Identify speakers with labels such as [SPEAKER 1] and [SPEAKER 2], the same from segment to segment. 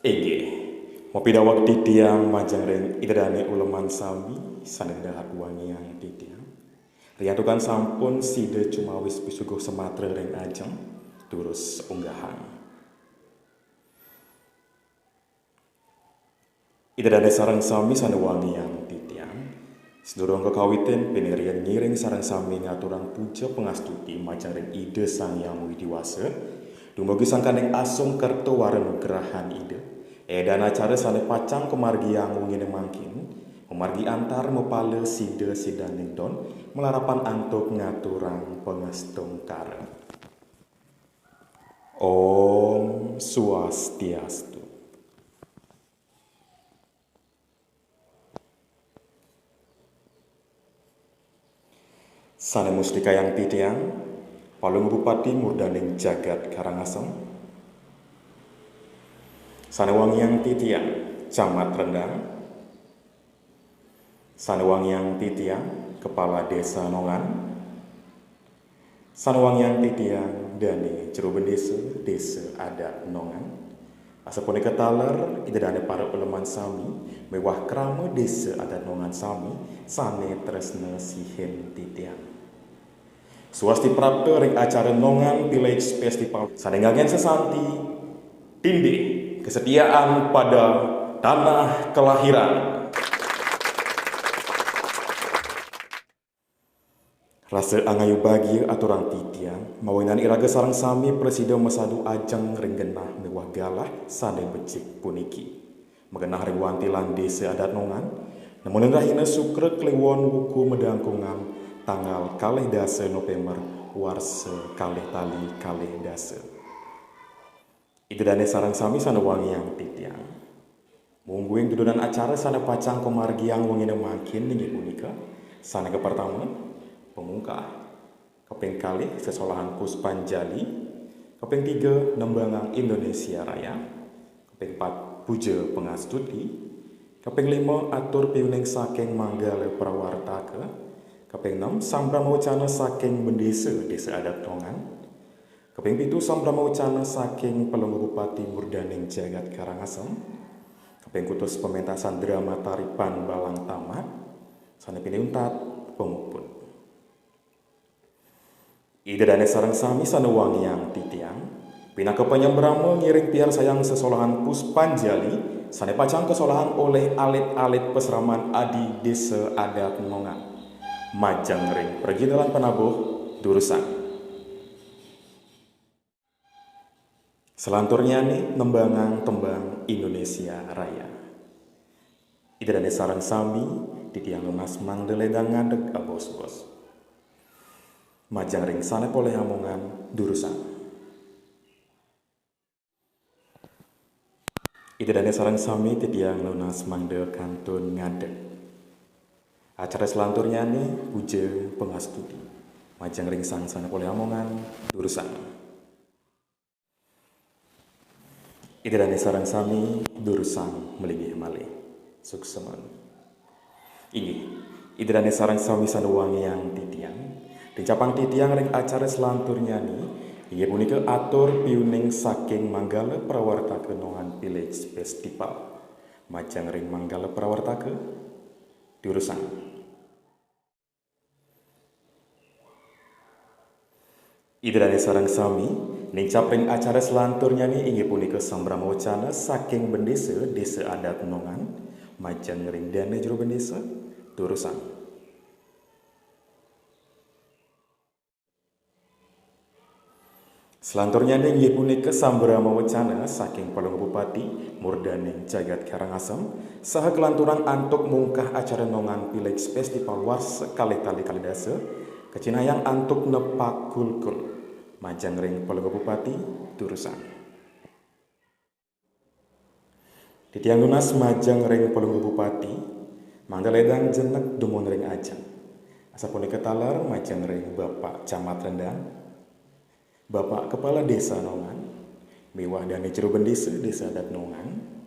[SPEAKER 1] Ege, mopida waktu tiang majang ren idadane uleman sami sanendahat wangiang titiang. Riatukan sampun side cuma wis pisuguh sematre ren ajeng turus unggahan. Idadane sarang sami sane wangiang titiang. Sedurung kekawitin penerian ngiring sarang sami ngaturang puja pengastuti majang ren ide sang yang widiwasa. Dumugi sangkaneng asung kerto warenu gerahan ide. Dan acara sane pacang kemargiang wungine mangkin, memargi antar mepale sida sidaning don, melarapan antuk ngaturang pengestungkara. Om Swastiastu. Sane mustika yang titiang, Palung Bupati Murdaning Jagat Karangasem, Sanewangiang Titiang, Camat Rendang, Sanewangiang Titiang, Kepala Desa Nongan, Sanewangiang Titiang, Dani Jero Desa Adat Nongan, asapune ketaler idadane para uleman sami, mewah krama Desa Adat Nongan sami, sane tresna sihen titiang. Swasti prapta ring acara Nongan Village Festival, sanengangen sesanti, tinde kesetiaan pada tanah kelahiran. Rasa angayu bagi aturan titiang, mawinan iraga sarang sami presiden mesadu ajeng ringgenah mewah galah sane becik puniki. Mengenah riwantilan desa adat Nongan, namun rahina sukre kliwon buku medangkungan tanggal kalih dasa November warse kalih tali kalih dasa. Idadane sarang sami sane wangiang titiang. Mungguing dudunan acara sane pacang kemargiang wangine makin ninggih punika. Sane ke pertama, pemungkah. Kaping kalih sesolahan Puspanjali. Kaping tiga, Nembangang Indonesia Raya. Kaping 4, puja pengastuti. Kaping 5, atur piuning saking Manggala Prawartaka. Kaping 6, sambrama wacana saking bendesa desa adat Nongan. Kaping 7, sambrama wacana saking Pelunggu Bupati Murdaning Jagat Karangasem. Kaping kutus pementasan drama taripan balang tamat. Sane piniuntat pemuput. Idadane sarang sami sane wangiang titiang. Pinaka penyembrama ngiring piar sayang sesolahan Puspanjali. Sane pacang kesolahan oleh alit-alit peseraman adi desa adat Nongan. Majang ring perginalan penabuh durusan. Selanturnya nih nembangang tembang Indonesia Raya. Idadane sarang sami titiang lemas mangdeledang ngadeg abos-bos. Majang ring sane poleh hamongan durusan. Idadane sarang sami titiang lunas mangde kantun ngadeg. Acara selanturnya nih puja pengastuti. Majang ring sang sane poleh hamongan durusan. Idadane sarang sami durusan melinggih malih suksemon. Ini idadane sarang sami sane wangiang titiang. Dicapang titiang ring acara selanturnya nih inggih punika atur piuning saking Manggala Prawartaka Nongan Village Festival. Majang ring Manggala Prawartaka diurusan. Idadane sarang sami ning capring acara selanturnya nih inggih punika sambrama wacana saking bendesa desa adat Nongan. Majang ring dana jero bendesa durusan. Selanturnya nih inggih punika sambrama wacana saking Pelunggu Bupati Murdaning Jagat Karangasem saha kelanturan antuk mungkah acara Nongan Village Festival wars kalih tali kalih dasa kecinayang antuk nepak kulkul. Majang ring Pelunggu Bupati durusan. Titiang lunas majang ring Pelunggu Bupati mangdaledang jenek dumun ring ajeng. Asapune ketalar majang ring Bapak Camat Rendang, Bapak Kepala Desa Nongan, mewah dane jero bendesa desa adat Nongan.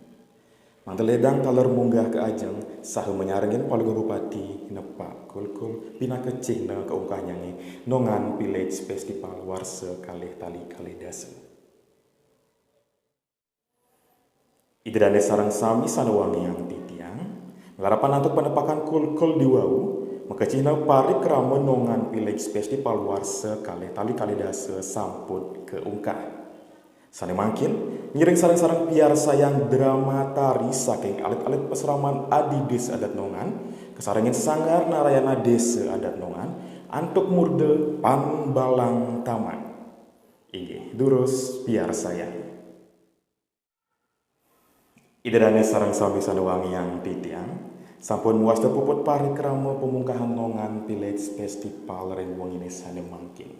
[SPEAKER 1] Mangdaledang taler munggah ke ajeng saha menyarengin Pelunggu Bupati nepak kulkul pinaka cihna keungkah nyanyi Nongan Village Festival warse kalih tali kalih dasa. Idadane sarang sami sanewangi yang titiang, ngarapan untuk penepakan kul-kul diwau, maka cina parik kerama nongan pileg spes di paluar sekali tali kali dase samput ke ungkah. Sane makin, ngiring sarang-sarang piar sayang drama tari saking alit-alit peseraman adi desa adat nongan, kesarangin sangar narayana desa adat nongan, antuk murde panbalang taman. Inggih, durus piar sayang. Idadane sarang sami sanewangi yang titiang, sampun muas puput pari kerama pemungkahan nongan pileg festival ring wongine sane mangkin.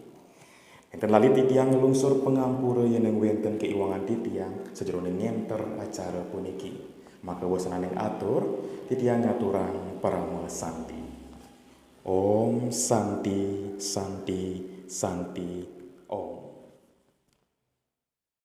[SPEAKER 1] Enten lali titiang ngelungsur pengampura yeneng wenten keiwangan titiang sejroning ngenter acara puniki. Maka wasananeng atur titiang ngaturang parama santi. Om Santi Santi Santi Om.